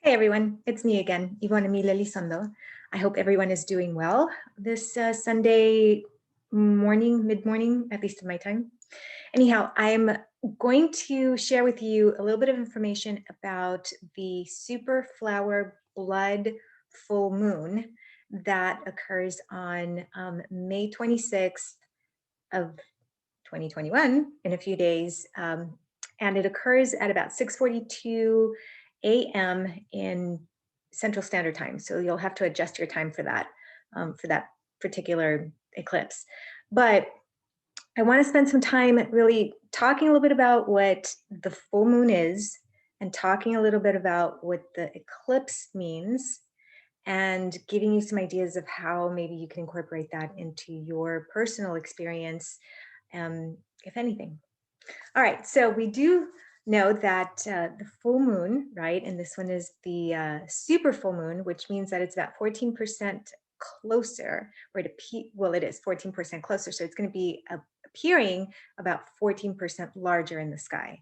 Hi everyone, it's me again, Ivana Mila Lizondo. I hope everyone is doing well this Sunday morning, mid-morning, at least in my time. Anyhow, I'm going to share with you a little bit of information about the super flower blood full moon that occurs on May 26th of 2021 in a few days. And it occurs at about 6:42 a.m. in Central Standard Time. So you'll have to adjust your time for that particular eclipse. But I want to spend some time really talking a little bit about what the full moon is and talking a little bit about what the eclipse means and giving you some ideas of how maybe you can incorporate that into your personal experience, if anything. All right, so we do know that the full moon, right, and this one is the super full moon, which means that it's about 14% closer, or it is 14% closer, so it's going to be appearing about 14% larger in the sky.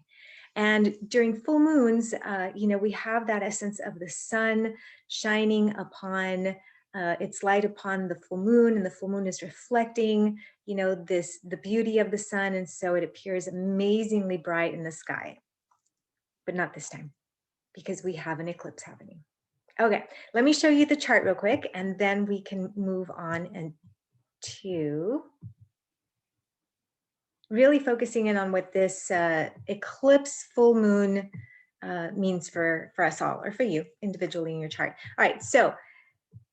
And during full moons, we have that essence of the sun shining upon its light upon the full moon, and the full moon is reflecting, the beauty of the sun, and so it appears amazingly bright in the sky. But not this time, because we have an eclipse happening. Okay, let me show you the chart real quick, and then we can move on and to really focusing in on what this eclipse full moon means for us all, or for you individually in your chart. All right, so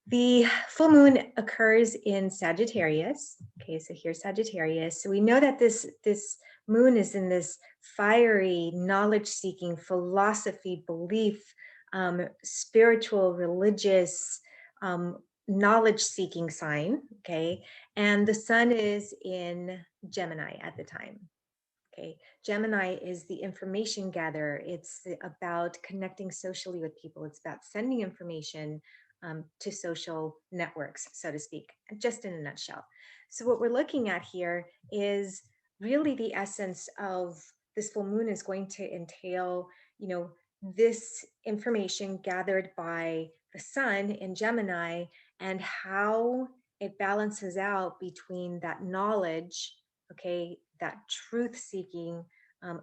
the full moon occurs in Sagittarius. Okay, so here's Sagittarius. So we know that this moon is in this fiery, knowledge-seeking, philosophy, belief, spiritual, religious, knowledge-seeking sign. Okay, and the sun is in Gemini at the time. Okay, Gemini is the information gatherer. It's about connecting socially with people. It's about sending information to social networks, so to speak, just in a nutshell. So what we're looking at here is really the essence of this full moon is going to entail, this information gathered by the sun in Gemini and how it balances out between that knowledge, okay, that truth-seeking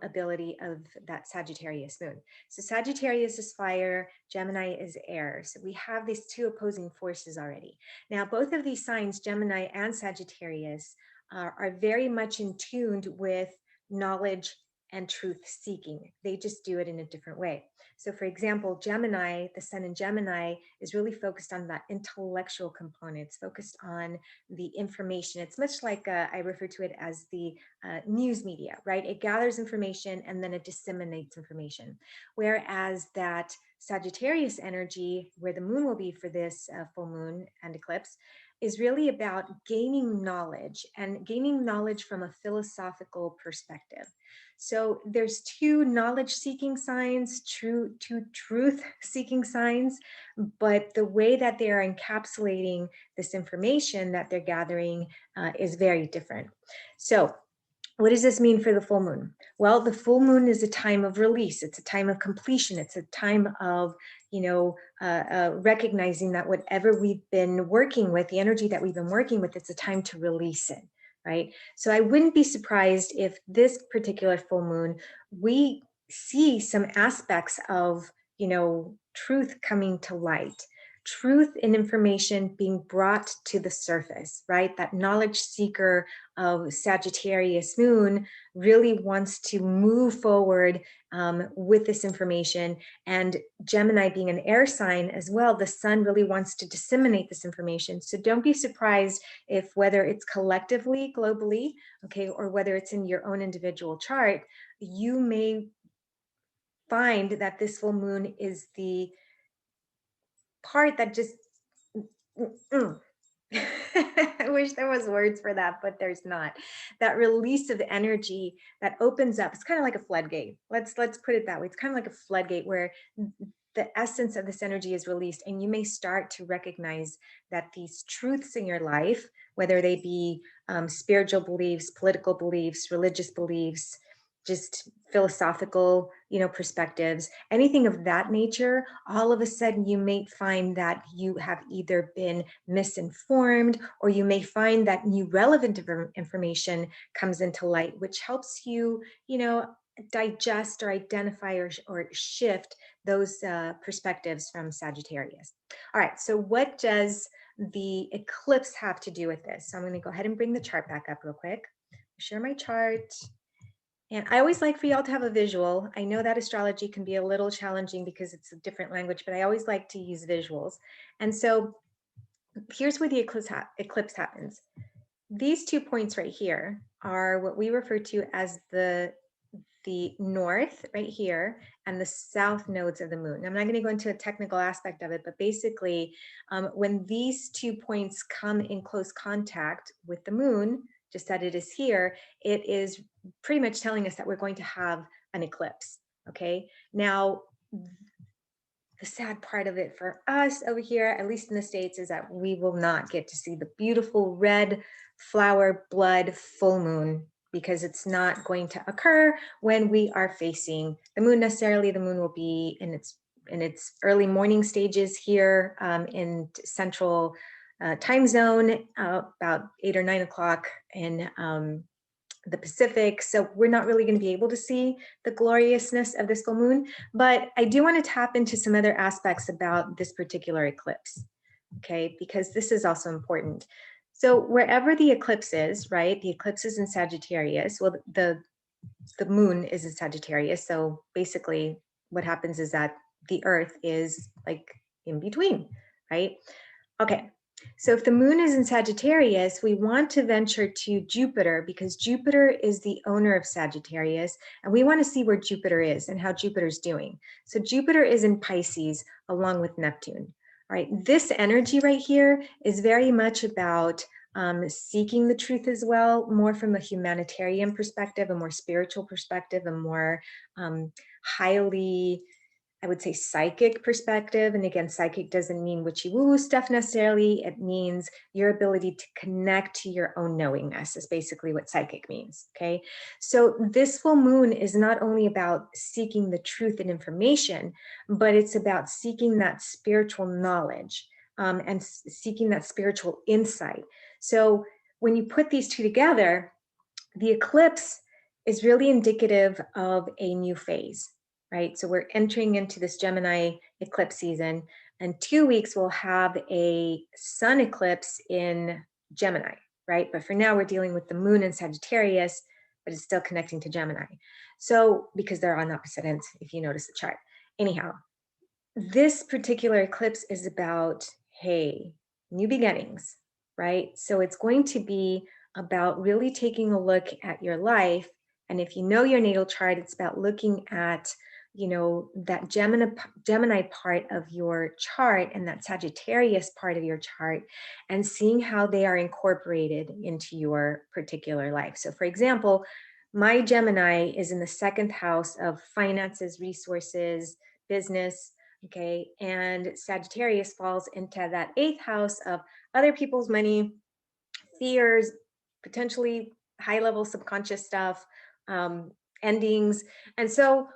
ability of that Sagittarius moon. So Sagittarius is fire, Gemini is air. So we have these two opposing forces already. Now, both of these signs, Gemini and Sagittarius, are very much in tune with knowledge and truth seeking. They just do it in a different way. So for example, Gemini, the sun in Gemini is really focused on that intellectual component. It's focused on the information. It's much like I refer to it as the news media, right? It gathers information and then it disseminates information. Whereas that Sagittarius energy, where the moon will be for this full moon and eclipse, is really about gaining knowledge and gaining knowledge from a philosophical perspective. So there's two knowledge-seeking signs, two truth-seeking signs, but the way that they are encapsulating this information that they're gathering is very different. So what does this mean for the full moon? Well, the full moon is a time of release. It's a time of completion. It's a time of, recognizing that whatever we've been working with, the energy that we've been working with, it's a time to release it, right? So I wouldn't be surprised if this particular full moon, we see some aspects of, truth coming to light. Truth and information being brought to the surface, right? That knowledge seeker of Sagittarius moon really wants to move forward with this information. And Gemini being an air sign as well, the sun really wants to disseminate this information. So don't be surprised if whether it's collectively, globally, okay, or whether it's in your own individual chart, you may find that this full moon is the part that just I wish there was words for that, but there's not. That release of energy that opens up. It's kind of like a floodgate. Let's put it that way. It's kind of like a floodgate where the essence of this energy is released, and you may start to recognize that these truths in your life, whether they be spiritual beliefs, political beliefs, religious beliefs, just philosophical, perspectives, anything of that nature, all of a sudden you may find that you have either been misinformed, or you may find that new relevant information comes into light, which helps you, digest or identify or shift those perspectives from Sagittarius. All right, so what does the eclipse have to do with this? So I'm going to go ahead and bring the chart back up real quick. Share my chart. And I always like for y'all to have a visual. I know that astrology can be a little challenging because it's a different language, but I always like to use visuals. And so here's where the eclipse happens. These 2 points right here are what we refer to as the north right here and the south nodes of the moon. I'm not going to go into a technical aspect of it, but basically when these 2 points come in close contact with the moon, just that it is here, it is pretty much telling us that we're going to have an eclipse. Okay, now the sad part of it for us over here, at least in the States, is that we will not get to see the beautiful red flower blood full moon, because it's not going to occur when we are facing the moon necessarily. The moon will be in its early morning stages here in central time zone, about 8 or 9 o'clock in the Pacific. So we're not really going to be able to see the gloriousness of this full moon, but I do want to tap into some other aspects about this particular eclipse, okay, because this is also important. So wherever the eclipse is, right, the eclipse is in Sagittarius. Well, the moon is in Sagittarius. So basically what happens is that the earth is like in between, right? Okay, so if the moon is in Sagittarius, we want to venture to Jupiter, because Jupiter is the owner of Sagittarius, and we want to see where Jupiter is and how Jupiter's doing. So Jupiter is in Pisces along with Neptune. All right, this energy right here is very much about seeking the truth as well, more from a humanitarian perspective, a more spiritual perspective, a more highly, I would say, psychic perspective. And again, psychic doesn't mean witchy woo stuff necessarily. It means your ability to connect to your own knowingness is basically what psychic means. Okay. So this full moon is not only about seeking the truth and information, but it's about seeking that spiritual knowledge and seeking that spiritual insight. So when you put these two together, the eclipse is really indicative of a new phase, right? So we're entering into this Gemini eclipse season, and 2 weeks we'll have a sun eclipse in Gemini, right? But for now we're dealing with the moon in Sagittarius, but it's still connecting to Gemini. So because they're on opposite ends, if you notice the chart. Anyhow, this particular eclipse is about, hey, new beginnings, right? So it's going to be about really taking a look at your life. And if you know your natal chart, it's about looking at, that Gemini part of your chart and that Sagittarius part of your chart, and seeing how they are incorporated into your particular life. So for example, my Gemini is in the 2nd house of finances, resources, business. Okay, and Sagittarius falls into that 8th house of other people's money, fears, potentially high level subconscious stuff, endings. And so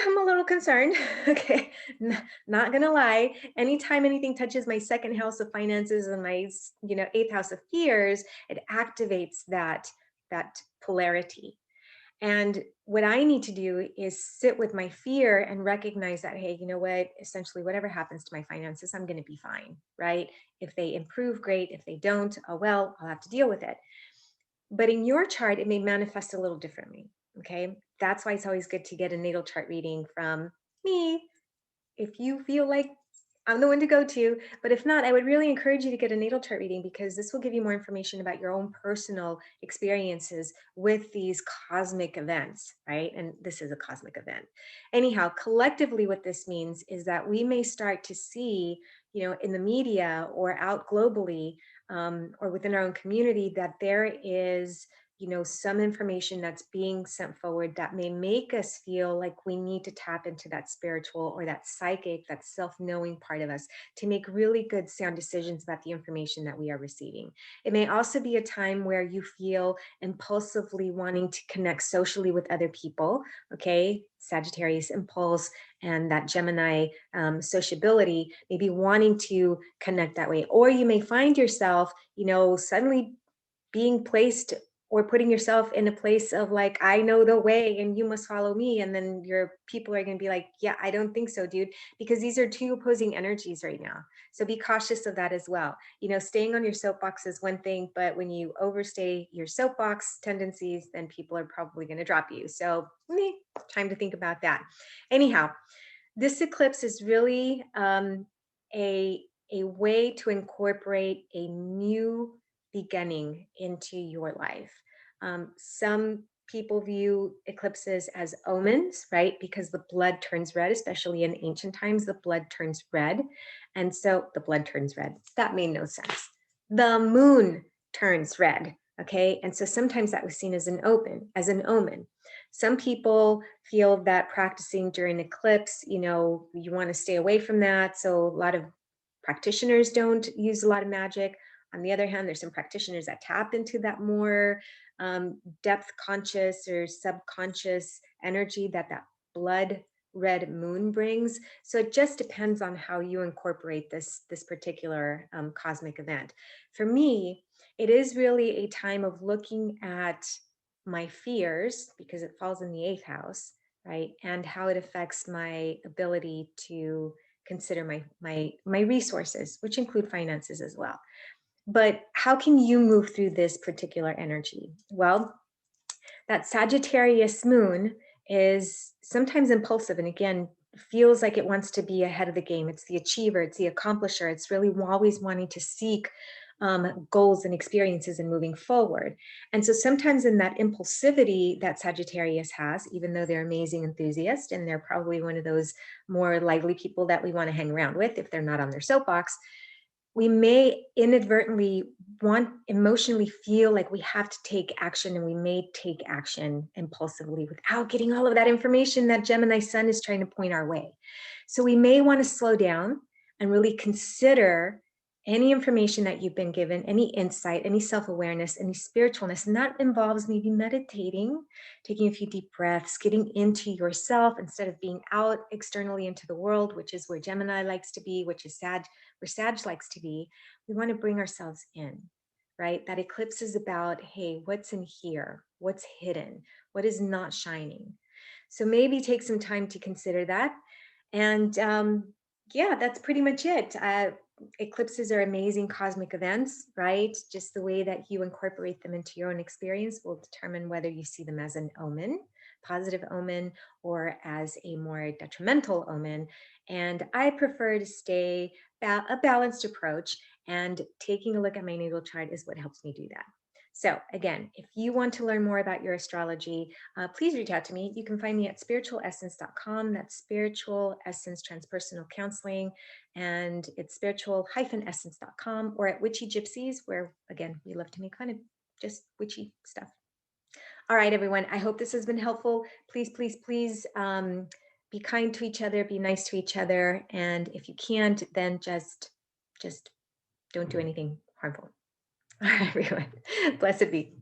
I'm a little concerned. Okay, not gonna lie. Anytime anything touches my 2nd house of finances and my 8th house of fears, it activates that polarity. And what I need to do is sit with my fear and recognize that, hey, you know what, essentially whatever happens to my finances, I'm going to be fine, right? If they improve, great. If they don't, oh, well, I'll have to deal with it. But in your chart, it may manifest a little differently. Okay. That's why it's always good to get a natal chart reading from me, if you feel like I'm the one to go to. But if not, I would really encourage you to get a natal chart reading, because this will give you more information about your own personal experiences with these cosmic events, right? And this is a cosmic event. Anyhow, collectively, what this means is that we may start to see, in the media or out globally, or within our own community, that there is, some information that's being sent forward that may make us feel like we need to tap into that spiritual or that psychic, that self-knowing part of us to make really good sound decisions about the information that we are receiving. It may also be a time where you feel impulsively wanting to connect socially with other people. Okay, Sagittarius impulse and that Gemini sociability, maybe wanting to connect that way. Or you may find yourself, suddenly being placed or putting yourself in a place of like, I know the way and you must follow me. And then your people are going to be like, yeah, I don't think so, dude, because these are two opposing energies right now. So be cautious of that as well. Staying on your soapbox is one thing, but when you overstay your soapbox tendencies, then people are probably going to drop you. So time to think about that. Anyhow, this eclipse is really a way to incorporate a new beginning into your life. Some people view eclipses as omens, right? Because the blood turns red, especially in ancient times, the blood turns red. And so the blood turns red. That made no sense. The moon turns red. Okay. And so sometimes that was seen as an omen. Some people feel that practicing during eclipse, you want to stay away from that. So a lot of practitioners don't use a lot of magic. On the other hand, there's some practitioners that tap into that more depth conscious or subconscious energy that blood red moon brings. So it just depends on how you incorporate this particular cosmic event. For me, it is really a time of looking at my fears, because it falls in the eighth house, right? And how it affects my ability to consider my resources, which include finances as well. But how can you move through this particular energy? Well, that Sagittarius moon is sometimes impulsive, and again, feels like it wants to be ahead of the game. It's the achiever, it's the accomplisher. It's really always wanting to seek goals and experiences and moving forward. And so sometimes in that impulsivity that Sagittarius has, even though they're amazing enthusiasts and they're probably one of those more lively people that we want to hang around with if they're not on their soapbox, we may inadvertently emotionally feel like we have to take action, and we may take action impulsively without getting all of that information that Gemini sun is trying to point our way. So we may want to slow down and really consider any information that you've been given, any insight, any self-awareness, any spiritualness. And that involves maybe meditating, taking a few deep breaths, getting into yourself instead of being out externally into the world, which is where Gemini likes to be, which is where Sag likes to be. We want to bring ourselves in, right? That eclipse is about, hey, what's in here? What's hidden? What is not shining? So maybe take some time to consider that. And yeah, that's pretty much it. Eclipses are amazing cosmic events, right? Just the way that you incorporate them into your own experience will determine whether you see them as an omen, positive omen, or as a more detrimental omen. And I prefer to stay a balanced approach, and taking a look at my natal chart is what helps me do that. So again, if you want to learn more about your astrology, please reach out to me. You can find me at spiritualessence.com. That's Spiritual Essence Transpersonal Counseling, and it's spiritual-essence.com, or at Witchy Gypsies, where again, we love to make fun of just witchy stuff. All right, everyone, I hope this has been helpful. Please, please, please be kind to each other, be nice to each other. And if you can't, then just don't do anything harmful. All right, everyone, blessed be.